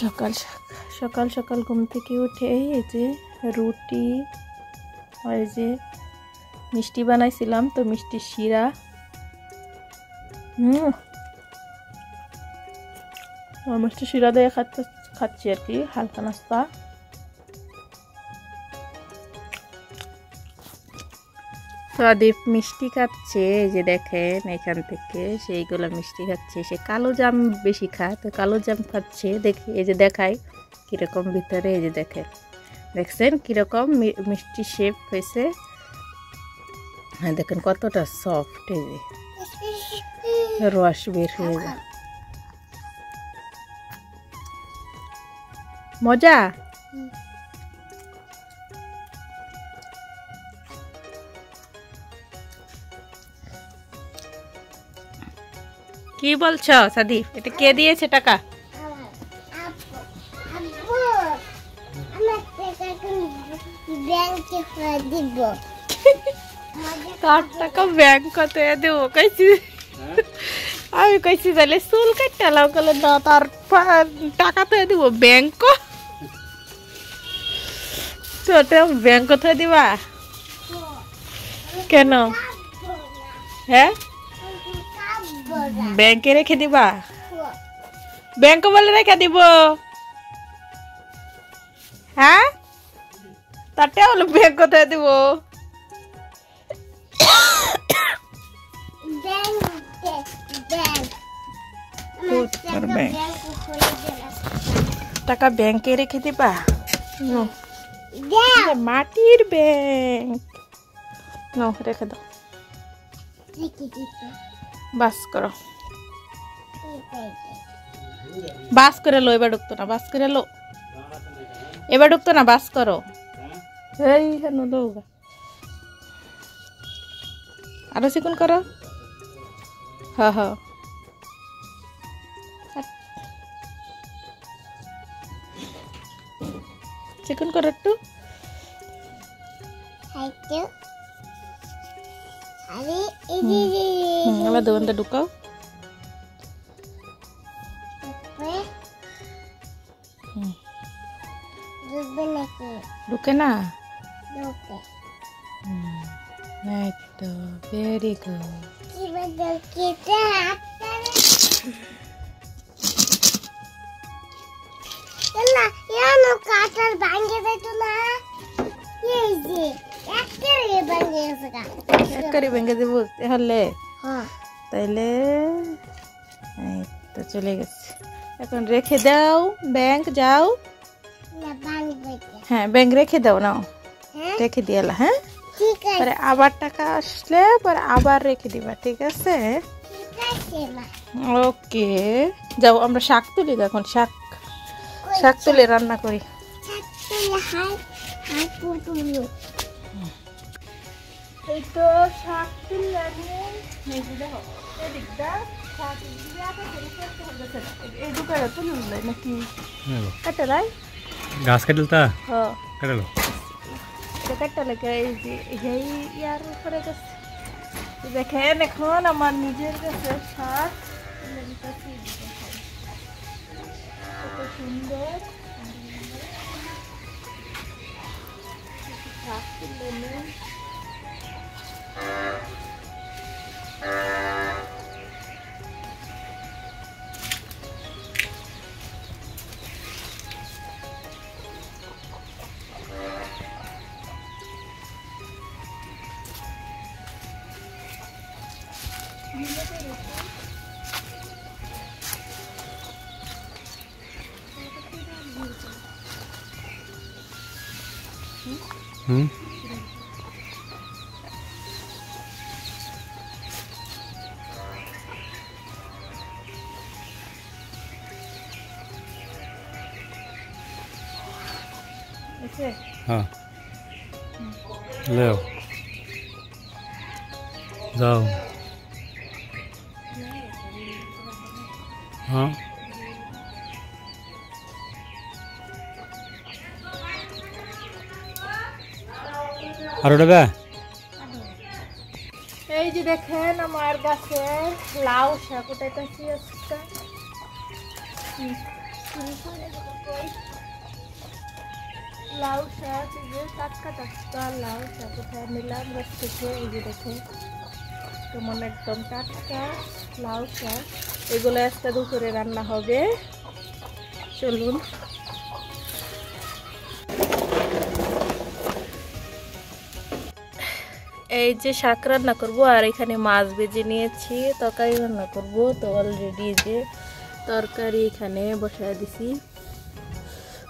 সকাল সকাল সকাল ঘুম থেকে উঠে এই যে রুটি আর এই যে মিষ্টি বানাইছিলাম, তো মিষ্টি শিরা। মিষ্টি শিরা দিয়ে খাচ্ছি আর কি, হালকা নাস্তা। সাদীপ মিষ্টি খাচ্ছে, এই যে দেখেন এখান থেকে সেইগুলো মিষ্টি খাচ্ছে। সে কালো জাম বেশি খায়, তো কালো জাম খাচ্ছে। দেখি এই যে দেখায় কিরকম ভিতরে, এই যে দেখেন, দেখছেন কিরকম মিষ্টি শেপ হয়েছে। হ্যাঁ দেখেন কতটা সফট, এই যে রস বের হয়ে যায়। মজা। কি বলছো সাদীপ? এটা কে দিয়েছে টাকা? তার টাকা ব্যাংকতে দেবো কইছি। আমি কইছি তাহলে চুল কাটতে লাও গেলে না, তার টাকা তো দিব ব্যাংক। ব্যাংক থয়ে দিবা কেন? হ্যাঁ ব্যাংকে রেখে দিবা? ব্যাংক বলে রেখে দিব। হ্যাঁ তারটা হলো ব্যাংক কোথায় দিব? টাকা ব্যাংকে রেখে দিবা? মাটির ব্যাংক নো, রেখে দাও। বাস করো, বাস করে লো। এবার ঢুকতো না, বাস করে লো। এবার ঢুকতো না, বাস করো। এই হেন লো, আরো চিকন করো। হ্যাঁ হ্যাঁ চিকন করো একটু। এবার দোকানটা ঢুকাও। ঢুকে না? তো ভেরি গুড। একবারে ভেঙে দেবো তাহলে? তাইলে এই তো চলে গেছে। এখন রেখে দাও, ব্যাংক যাও। হ্যাঁ ব্যাংক রেখে দাও, নাও রেখে দিয়ালা। হ্যাঁ পরে আবার টাকা আসলে পরে আবার রেখে দিবা, ঠিক আছে? ওকে যাও, আমরা শাক তুলি এখন। শাক তুলে রান্না করি। এই তো শাক তুললাম, এই দোকানে তুললে নাকি কাটালাই ঘাস কাটলতা? হ্যাঁ কাটালো। এটা কাটতে লাগে এই যে এই ইয়ার উপরে গেছে। দেখেন এখন আমার নিজের কাছে শাক কত সুন্দর শাক তুললে। हाँ ले आओ, जाओ। हाँ আরো টাকা। এই যে দেখেন আমার গাছে লাউ শাক উঠাইতেছি আজকে। লাউ শাক, এই যে টাটকা টাটকা লাউ শাক কোথায় নিলাম গাছ থেকে, এই যে দেখো কেমন একদম টাটকা লাউ শাক। এগুলো আজকে দুপুরে রান্না হবে, চলুন। এই যে শাক রান্না করব, আর এখানে মাছ ভেজে নিয়েছি, তরকারি রান্না করব। তো অলরেডি যে তরকারি এখানে বসায় দিছি,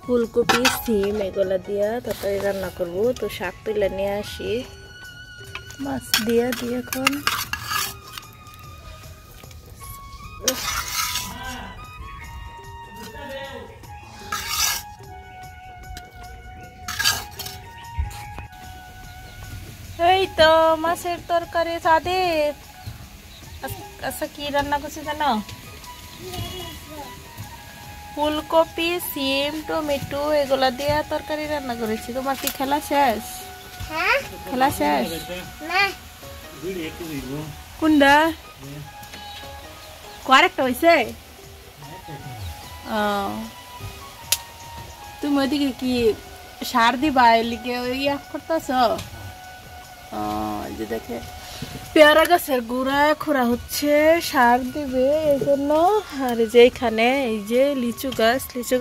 ফুলকপি সিম এগুলা দিয়া তরকারি রান্না করব। তো শাক তুলে নিয়ে আসি, মাছ দিয়ে দিয়ে এখন এই তো মাছের তরকারি সাদেব। আচ্ছা কি রান্না করছি জানো? ফুলকপি সিম টমেটো এগুলা দিয়ে তরকারি রান্না করেছি। তোমার কি খেলা শেষ? খেলা শেষ? কোনটা আরেকটা হয়েছে? তুমি ওইদিকে কি সার দিবা এলিকে ইয়া করতেছ? যে দেখে পেয়ারা গাছের গোড়ায় খোঁড়া হচ্ছে, সার দিবে এই জন্য। আর যে এখানে এই যে লিচু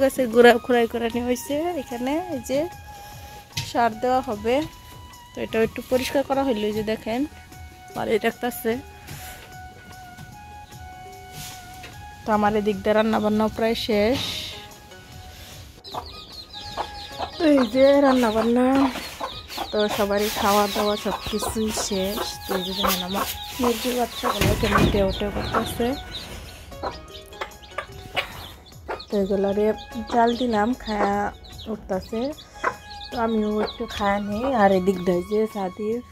গাছের গোড়া খোঁড়াই করানি হয়েছে, এখানে এই যে সার দেওয়া হবে। তো এটা একটু পরিষ্কার করা হইলো, যে দেখেন আর এটা আছে। তো আমার এদিক দিয়ে রান্না বান্না প্রায় শেষ। এই যে রান্না বান্না তো সবারই খাওয়া দাওয়া সব কিছুই শেষ। তো এই যে দেখেন আমার মুরগির বাচ্চাগুলো কেমন টেও টেও করতেছে। তো এগুলারে চাল দিলাম, খায়া উঠতেছে। তো আমিও একটু খায়া নেই। আর এদিক দিয়ে যে সাদিফ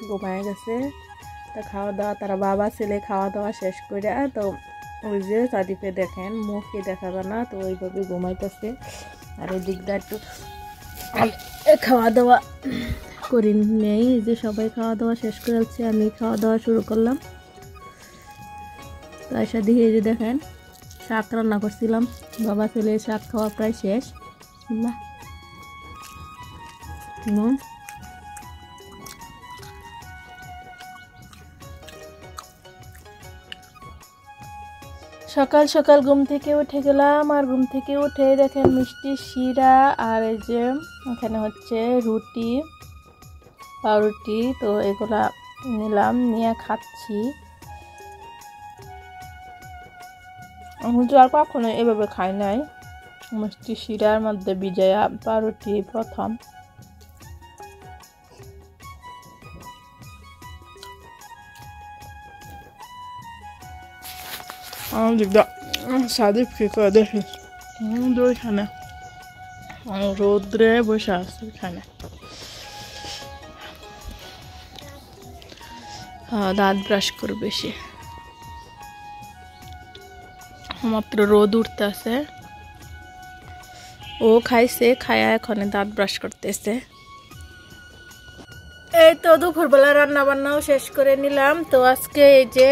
ঘুমায় গেছে। তো খাওয়া দাওয়া তারা বাবা ছেলে খাওয়া দাওয়া শেষ করে, তো ওই যে সাদিফে দেখেন মুখে দেখাবে না, তো ওইভাবে ঘুমাইতেছে। আর এদিক দিয়ে একটু খাওয়া দাওয়া করি নেই, যে সবাই খাওয়া দাওয়া শেষ করেছে, আমি খাওয়া দাওয়া শুরু করলাম। তার সাথে এই যে দেখেন শাক রান্না করছিলাম, বাবা ছেলে শাক খাওয়া প্রায় শেষ। সকাল সকাল ঘুম থেকে উঠে গেলাম, আর ঘুম থেকে উঠে দেখেন মিষ্টি শিরা, আর এই যে এখানে হচ্ছে রুটি পাউরুটি। তো এগুলা নিলাম, নিয়ে খাচ্ছি। আমি তো আর কখনো এভাবে খাই নাই, মিষ্টি শিরার মধ্যে বিজয়া পাউরুটি প্রথম। সাদিপ কি করে দেখি ওইখানে রোদ্রে বসে আছে এখানে, দাঁত ব্রাশ করবে সে, মাত্র রোদ উঠতে আছে। ও খাইছে, খায়া এখন দাঁত ব্রাশ করতেছে। এই তো দুপুরবেলা রান্না বান্নাও শেষ করে নিলাম। তো আজকে এই যে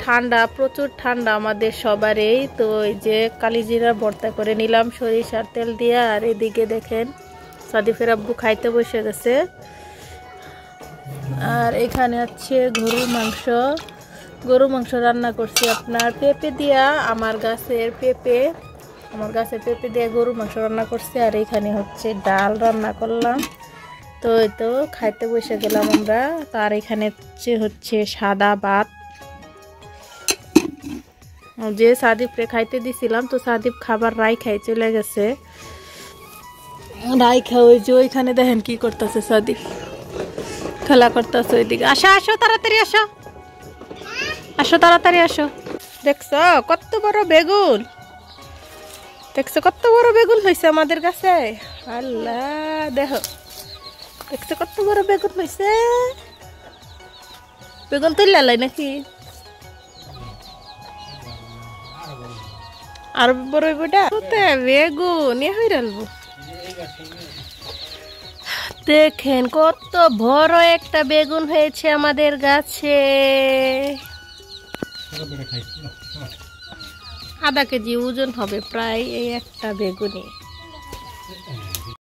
ঠান্ডা, প্রচুর ঠান্ডা আমাদের সবারই। তো এই যে কালিজিরা ভর্তা করে নিলাম সরিষার তেল দিয়ে। আর এদিকে দেখেন সাদিফের আব্বু খাইতে বসে গেছে। আর এখানে আছে গরু মাংস রান্না করছি আপনার পেঁপে দিয়া, আমার গাছের পেঁপে দিয়ে গরু মাংস রান্না করছি। আর এখানে হচ্ছে ডাল রান্না করলাম। তো এই তো খাইতে বসে গেলাম আমরা। তার এখানে হচ্ছে সাদা ভাত, যে সাদিপরে খাইতে দিছিলাম। তো সাদিপ খাবার রাই খাই চলে গেছে, রাই খাওয়া। ওই যে ওইখানে দেখেন কি করতেছে সাদিপ, খেলা করতেছে ওইদিকে। আসো তাড়াতাড়ি আসো তাড়াতাড়ি আসো। দেখছো কত বড় বেগুন, হয়েছে আমাদের কাছে। আল্লাহ দেখো, দেখছো কত বড় বেগুন হয়েছে। বেগুন তুললে লাই নাকি আর বড় বেগুন হয়ে রাখবো। দেখেন কত বড় একটা বেগুন হয়েছে আমাদের গাছে। আধা কেজি ওজন হবে প্রায় এই একটা বেগুনি।